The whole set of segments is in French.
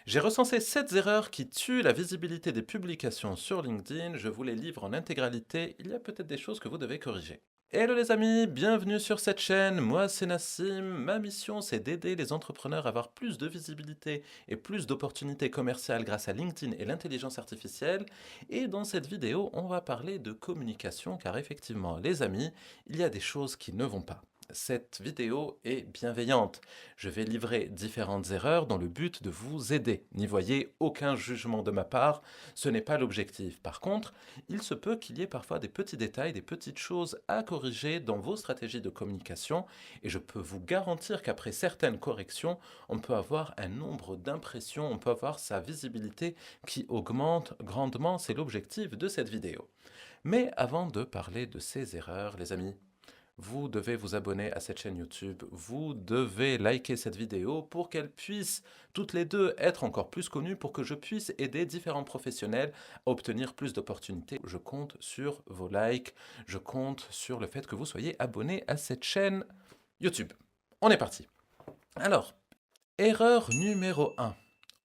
J'ai recensé 7 erreurs qui tuent la visibilité des publications sur LinkedIn. Je vous les livre en intégralité. Il y a peut-être des choses que vous devez corriger. Hello les amis, bienvenue sur cette chaîne. Moi c'est Nassim. Ma mission c'est d'aider les entrepreneurs à avoir plus de visibilité et plus d'opportunités commerciales grâce à LinkedIn et l'intelligence artificielle. Et dans cette vidéo, on va parler de communication car effectivement les amis, il y a des choses qui ne vont pas. Cette vidéo est bienveillante. Je vais livrer différentes erreurs dans le but de vous aider. N'y voyez aucun jugement de ma part, ce n'est pas l'objectif. Par contre, il se peut qu'il y ait parfois des petits détails, des petites choses à corriger dans vos stratégies de communication et je peux vous garantir qu'après certaines corrections, on peut avoir un nombre d'impressions, on peut avoir sa visibilité qui augmente grandement, c'est l'objectif de cette vidéo. Mais avant de parler de ces erreurs, les amis, vous devez vous abonner à cette chaîne YouTube, vous devez liker cette vidéo pour qu'elle puisse toutes les deux être encore plus connue, pour que je puisse aider différents professionnels à obtenir plus d'opportunités. Je compte sur vos likes, je compte sur le fait que vous soyez abonnés à cette chaîne YouTube. On est parti. Alors, erreur numéro 1.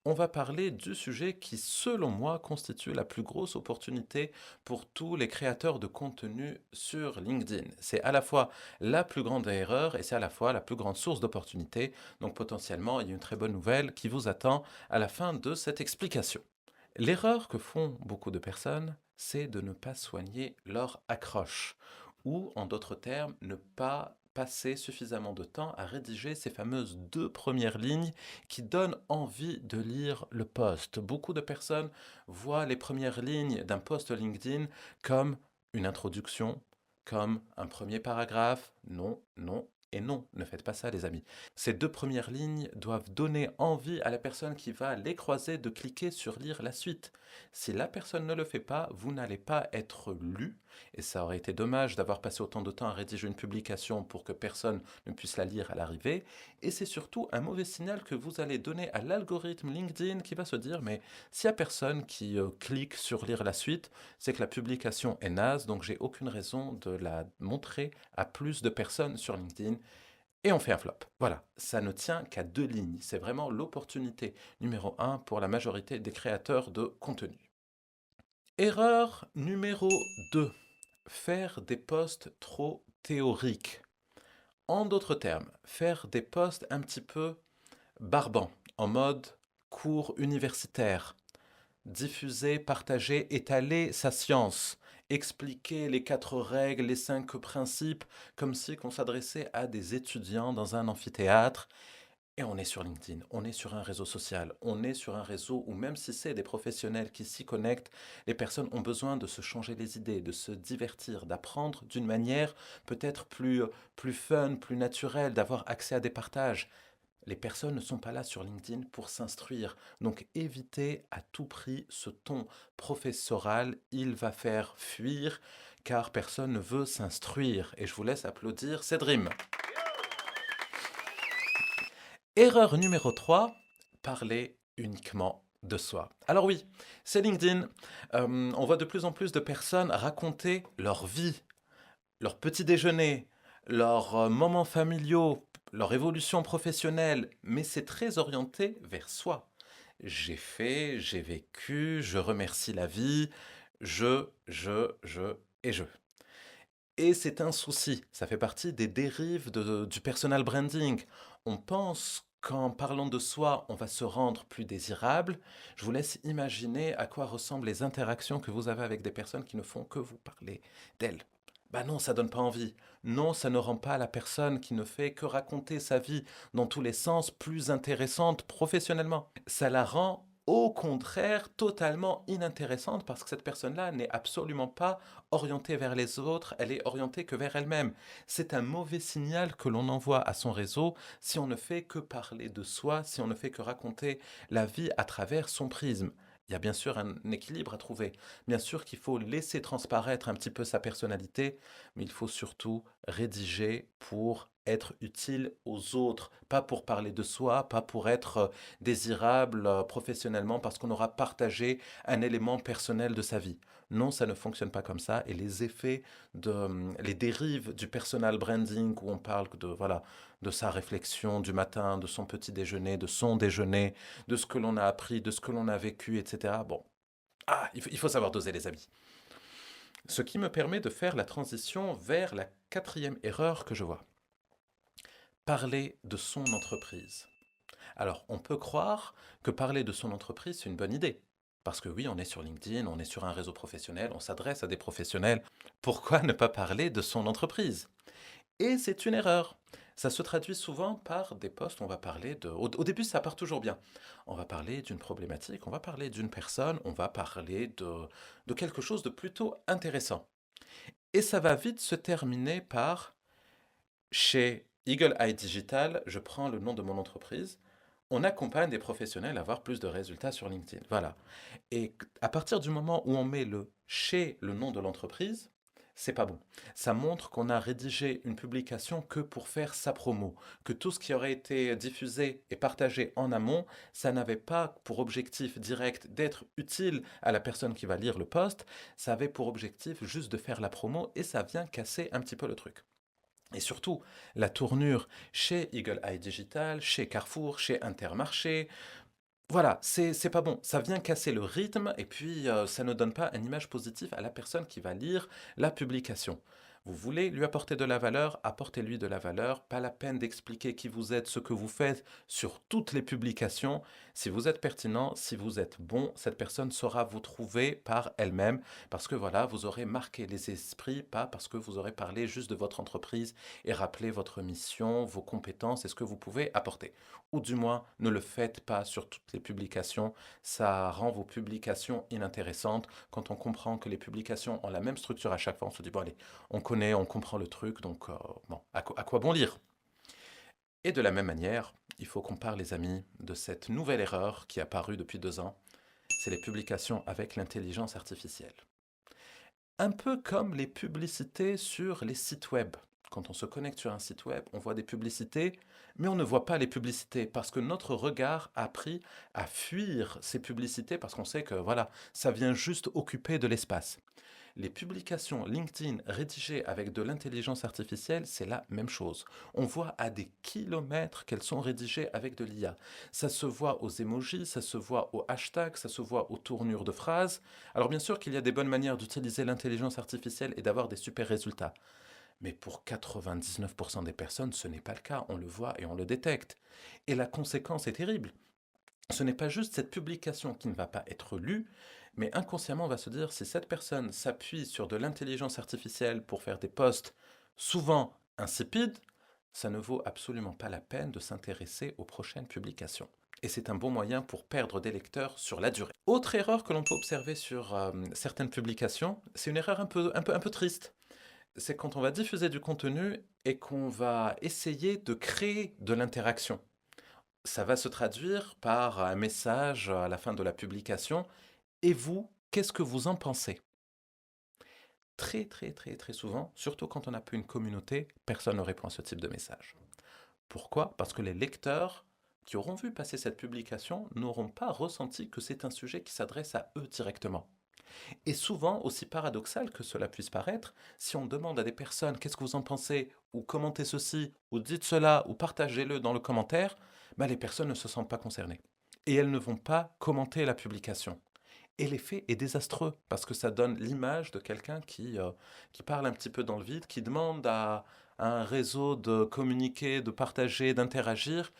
On va parler du sujet qui, selon moi, constitue la plus grosse opportunité pour tous les créateurs de contenu sur LinkedIn. C'est à la fois la plus grande erreur et c'est à la fois la plus grande source d'opportunité. Donc potentiellement, il y a une très bonne nouvelle qui vous attend à la fin de cette explication. L'erreur que font beaucoup de personnes, c'est de ne pas soigner leur accroche, ou en d'autres termes, ne pas passer suffisamment de temps à rédiger ces fameuses 2 premières lignes qui donnent envie de lire le post. Beaucoup de personnes voient les premières lignes d'un post LinkedIn comme une introduction, comme un premier paragraphe. Non, non. Et non, ne faites pas ça les amis. Ces 2 premières lignes doivent donner envie à la personne qui va les croiser de cliquer sur lire la suite. Si la personne ne le fait pas, vous n'allez pas être lu, et ça aurait été dommage d'avoir passé autant de temps à rédiger une publication pour que personne ne puisse la lire à l'arrivée, et c'est surtout un mauvais signal que vous allez donner à l'algorithme LinkedIn qui va se dire mais s'il n'y a personne qui clique sur lire la suite, c'est que la publication est naze, donc j'ai aucune raison de la montrer à plus de personnes sur LinkedIn et on fait un flop. Voilà, ça ne tient qu'à 2 lignes. C'est vraiment l'opportunité numéro 1 pour la majorité des créateurs de contenu. Erreur numéro 2. Faire des posts trop théoriques. En d'autres termes, faire des posts un petit peu barbants, en mode cours universitaire. Diffuser, partager, étaler sa science, expliquer les 4 règles, les 5 principes, comme si on s'adressait à des étudiants dans un amphithéâtre. Et on est sur LinkedIn, on est sur un réseau social, on est sur un réseau où même si c'est des professionnels qui s'y connectent, les personnes ont besoin de se changer les idées, de se divertir, d'apprendre d'une manière peut-être plus fun, plus naturelle, d'avoir accès à des partages. Les personnes ne sont pas là sur LinkedIn pour s'instruire. Donc évitez à tout prix ce ton professoral. Il va faire fuir car personne ne veut s'instruire. Et je vous laisse applaudir ces dreams. Erreur numéro 3, parler uniquement de soi. Alors oui, c'est LinkedIn. On voit de plus en plus de personnes raconter leur vie, leur petit déjeuner, leurs moments familiaux, leur évolution professionnelle, mais c'est très orienté vers soi. J'ai fait, j'ai vécu, je remercie la vie, je. Et c'est un souci, ça fait partie des dérives du personal branding. On pense qu'en parlant de soi, on va se rendre plus désirable. Je vous laisse imaginer à quoi ressemblent les interactions que vous avez avec des personnes qui ne font que vous parler d'elles. Bah non, ça donne pas envie. Non, ça ne rend pas la personne qui ne fait que raconter sa vie dans tous les sens plus intéressante professionnellement. Ça la rend au contraire totalement inintéressante parce que cette personne-là n'est absolument pas orientée vers les autres, elle est orientée que vers elle-même. C'est un mauvais signal que l'on envoie à son réseau si on ne fait que parler de soi, si on ne fait que raconter la vie à travers son prisme. Il y a bien sûr un équilibre à trouver. Bien sûr qu'il faut laisser transparaître un petit peu sa personnalité, mais il faut surtout rédiger pour être utile aux autres, pas pour parler de soi, pas pour être désirable professionnellement parce qu'on aura partagé un élément personnel de sa vie. Non, ça ne fonctionne pas comme ça et les effets les dérives du personal branding où on parle de voilà, de sa réflexion du matin, de son petit déjeuner, de son déjeuner, de ce que l'on a appris, de ce que l'on a vécu, etc. Bon, il faut savoir doser les amis. Ce qui me permet de faire la transition vers la quatrième erreur que je vois. Parler de son entreprise. Alors, on peut croire que parler de son entreprise, c'est une bonne idée. Parce que oui, on est sur LinkedIn, on est sur un réseau professionnel, on s'adresse à des professionnels. Pourquoi ne pas parler de son entreprise? Et c'est une erreur. Ça se traduit souvent par des posts, on va parler de... Au début, ça part toujours bien. On va parler d'une problématique, on va parler d'une personne, on va parler de quelque chose de plutôt intéressant. Et ça va vite se terminer par chez Eagle Eye Digital, je prends le nom de mon entreprise, on accompagne des professionnels à avoir plus de résultats sur LinkedIn. Voilà. Et à partir du moment où on met le chez le nom de l'entreprise, c'est pas bon. Ça montre qu'on a rédigé une publication que pour faire sa promo, que tout ce qui aurait été diffusé et partagé en amont, ça n'avait pas pour objectif direct d'être utile à la personne qui va lire le post, ça avait pour objectif juste de faire la promo et ça vient casser un petit peu le truc. Et surtout, la tournure chez Eagle Eye Digital, chez Carrefour, chez Intermarché, voilà, c'est pas bon. Ça vient casser le rythme et puis ça ne donne pas une image positive à la personne qui va lire la publication. Vous voulez lui apporter de la valeur, apportez-lui de la valeur. Pas la peine d'expliquer qui vous êtes, ce que vous faites sur toutes les publications. Si vous êtes pertinent, si vous êtes bon, cette personne saura vous trouver par elle-même parce que voilà, vous aurez marqué les esprits, pas parce que vous aurez parlé juste de votre entreprise et rappelé votre mission, vos compétences et ce que vous pouvez apporter. Ou du moins, ne le faites pas sur toutes les publications. Ça rend vos publications inintéressantes. Quand on comprend que les publications ont la même structure à chaque fois, on se dit, bon allez, on connaît, on comprend le truc, donc bon, à quoi bon lire? Et de la même manière, il faut qu'on parle, les amis, de cette nouvelle erreur qui est apparue depuis 2 ans, c'est les publications avec l'intelligence artificielle. Un peu comme les publicités sur les sites web. Quand on se connecte sur un site web, on voit des publicités, mais on ne voit pas les publicités parce que notre regard a appris à fuir ces publicités parce qu'on sait que voilà, ça vient juste occuper de l'espace. Les publications LinkedIn rédigées avec de l'intelligence artificielle, c'est la même chose. On voit à des kilomètres qu'elles sont rédigées avec de l'IA. Ça se voit aux emojis, ça se voit aux hashtags, ça se voit aux tournures de phrases. Alors bien sûr qu'il y a des bonnes manières d'utiliser l'intelligence artificielle et d'avoir des super résultats. Mais pour 99% des personnes, ce n'est pas le cas. On le voit et on le détecte. Et la conséquence est terrible. Ce n'est pas juste cette publication qui ne va pas être lue, mais inconsciemment on va se dire si cette personne s'appuie sur de l'intelligence artificielle pour faire des posts souvent insipides, ça ne vaut absolument pas la peine de s'intéresser aux prochaines publications. Et c'est un bon moyen pour perdre des lecteurs sur la durée. Autre erreur que l'on peut observer sur certaines publications, c'est une erreur un peu triste. C'est quand on va diffuser du contenu et qu'on va essayer de créer de l'interaction. Ça va se traduire par un message à la fin de la publication. Et vous, qu'est-ce que vous en pensez? Très, très, très, très souvent, surtout quand on n'a plus une communauté, personne ne répond à ce type de message. Pourquoi? Parce que les lecteurs qui auront vu passer cette publication n'auront pas ressenti que c'est un sujet qui s'adresse à eux directement. Et souvent, aussi paradoxal que cela puisse paraître, si on demande à des personnes qu'est-ce que vous en pensez, ou commentez ceci, ou dites cela, ou partagez-le dans le commentaire, bah, les personnes ne se sentent pas concernées. Et elles ne vont pas commenter la publication. Et l'effet est désastreux, parce que ça donne l'image de quelqu'un qui parle un petit peu dans le vide, qui demande à un réseau de communiquer, de partager, d'interagir,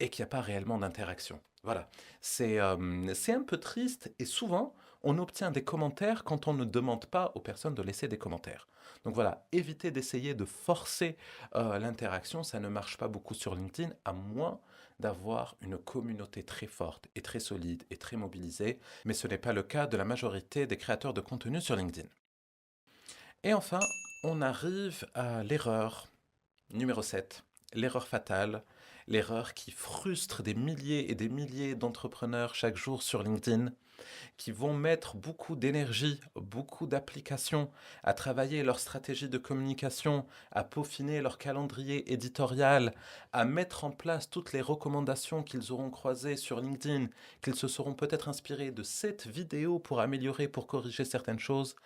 et qu'il n'y a pas réellement d'interaction. Voilà, c'est un peu triste et souvent on obtient des commentaires quand on ne demande pas aux personnes de laisser des commentaires. Donc voilà, évitez d'essayer de forcer l'interaction, ça ne marche pas beaucoup sur LinkedIn à moins d'avoir une communauté très forte et très solide et très mobilisée, mais ce n'est pas le cas de la majorité des créateurs de contenu sur LinkedIn. Et enfin, on arrive à l'erreur numéro 7, l'erreur fatale, L'erreur qui frustre des milliers et des milliers d'entrepreneurs chaque jour sur LinkedIn, qui vont mettre beaucoup d'énergie, beaucoup d'applications à travailler leur stratégie de communication, à peaufiner leur calendrier éditorial, à mettre en place toutes les recommandations qu'ils auront croisées sur LinkedIn, qu'ils se seront peut-être inspirés de cette vidéo pour améliorer, pour corriger certaines choses,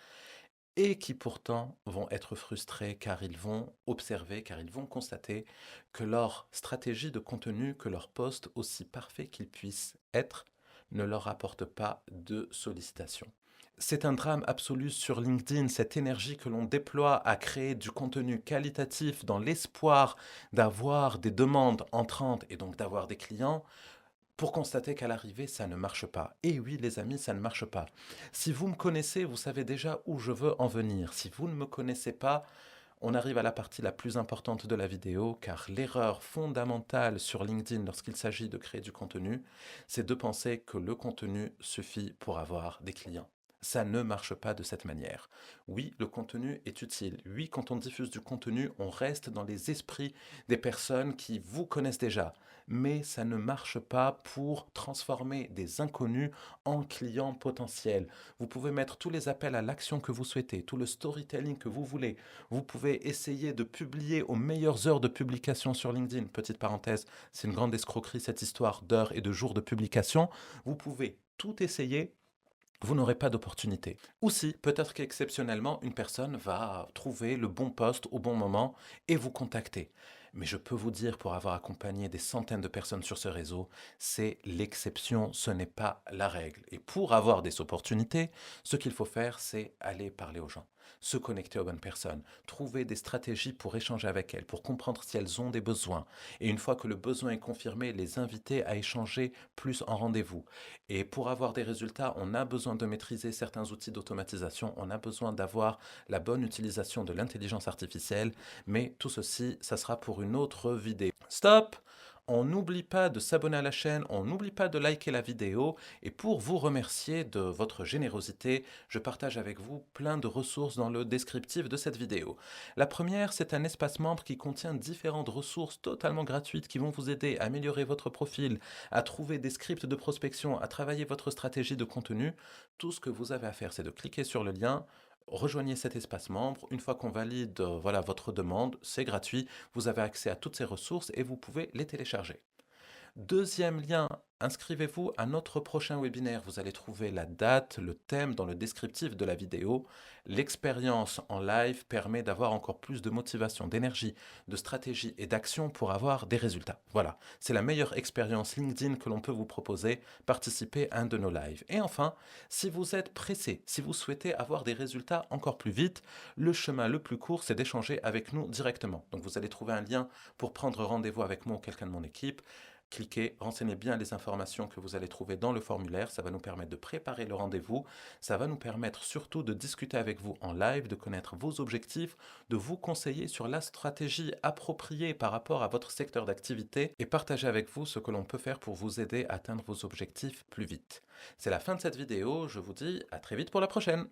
et qui pourtant vont être frustrés car ils vont observer, car ils vont constater que leur stratégie de contenu, que leur post, aussi parfait qu'ils puissent être, ne leur apporte pas de sollicitations. C'est un drame absolu sur LinkedIn, cette énergie que l'on déploie à créer du contenu qualitatif dans l'espoir d'avoir des demandes entrantes et donc d'avoir des clients, pour constater qu'à l'arrivée, ça ne marche pas. Et oui, les amis, ça ne marche pas. Si vous me connaissez, vous savez déjà où je veux en venir. Si vous ne me connaissez pas, on arrive à la partie la plus importante de la vidéo, car l'erreur fondamentale sur LinkedIn lorsqu'il s'agit de créer du contenu, c'est de penser que le contenu suffit pour avoir des clients. Ça ne marche pas de cette manière. Oui, le contenu est utile. Oui, quand on diffuse du contenu, on reste dans les esprits des personnes qui vous connaissent déjà. Mais ça ne marche pas pour transformer des inconnus en clients potentiels. Vous pouvez mettre tous les appels à l'action que vous souhaitez, tout le storytelling que vous voulez. Vous pouvez essayer de publier aux meilleures heures de publication sur LinkedIn. Petite parenthèse, c'est une grande escroquerie cette histoire d'heures et de jours de publication. Vous pouvez tout essayer, vous n'aurez pas d'opportunité. Ou si, peut-être qu'exceptionnellement, une personne va trouver le bon poste au bon moment et vous contacter. Mais je peux vous dire, pour avoir accompagné des centaines de personnes sur ce réseau, c'est l'exception, ce n'est pas la règle. Et pour avoir des opportunités, ce qu'il faut faire, c'est aller parler aux gens, se connecter aux bonnes personnes, trouver des stratégies pour échanger avec elles, pour comprendre si elles ont des besoins. Et une fois que le besoin est confirmé, les inviter à échanger plus en rendez-vous. Et pour avoir des résultats, on a besoin de maîtriser certains outils d'automatisation, on a besoin d'avoir la bonne utilisation de l'intelligence artificielle, mais tout ceci, ça sera pour une autre vidéo. Stop! On n'oublie pas de s'abonner à la chaîne, on n'oublie pas de liker la vidéo, et pour vous remercier de votre générosité, je partage avec vous plein de ressources dans le descriptif de cette vidéo. La première, c'est un espace membre qui contient différentes ressources totalement gratuites qui vont vous aider à améliorer votre profil, à trouver des scripts de prospection, à travailler votre stratégie de contenu. Tout ce que vous avez à faire, c'est de cliquer sur le lien. Rejoignez cet espace membre. Une fois qu'on valide voilà, votre demande, c'est gratuit. Vous avez accès à toutes ces ressources et vous pouvez les télécharger. Deuxième lien, inscrivez-vous à notre prochain webinaire. Vous allez trouver la date, le thème dans le descriptif de la vidéo. L'expérience en live permet d'avoir encore plus de motivation, d'énergie, de stratégie et d'action pour avoir des résultats. Voilà, c'est la meilleure expérience LinkedIn que l'on peut vous proposer. Participez à un de nos lives. Et enfin, si vous êtes pressé, si vous souhaitez avoir des résultats encore plus vite, le chemin le plus court, c'est d'échanger avec nous directement. Donc vous allez trouver un lien pour prendre rendez-vous avec moi ou quelqu'un de mon équipe. Cliquez, renseignez bien les informations que vous allez trouver dans le formulaire, ça va nous permettre de préparer le rendez-vous, ça va nous permettre surtout de discuter avec vous en live, de connaître vos objectifs, de vous conseiller sur la stratégie appropriée par rapport à votre secteur d'activité et partager avec vous ce que l'on peut faire pour vous aider à atteindre vos objectifs plus vite. C'est la fin de cette vidéo, je vous dis à très vite pour la prochaine.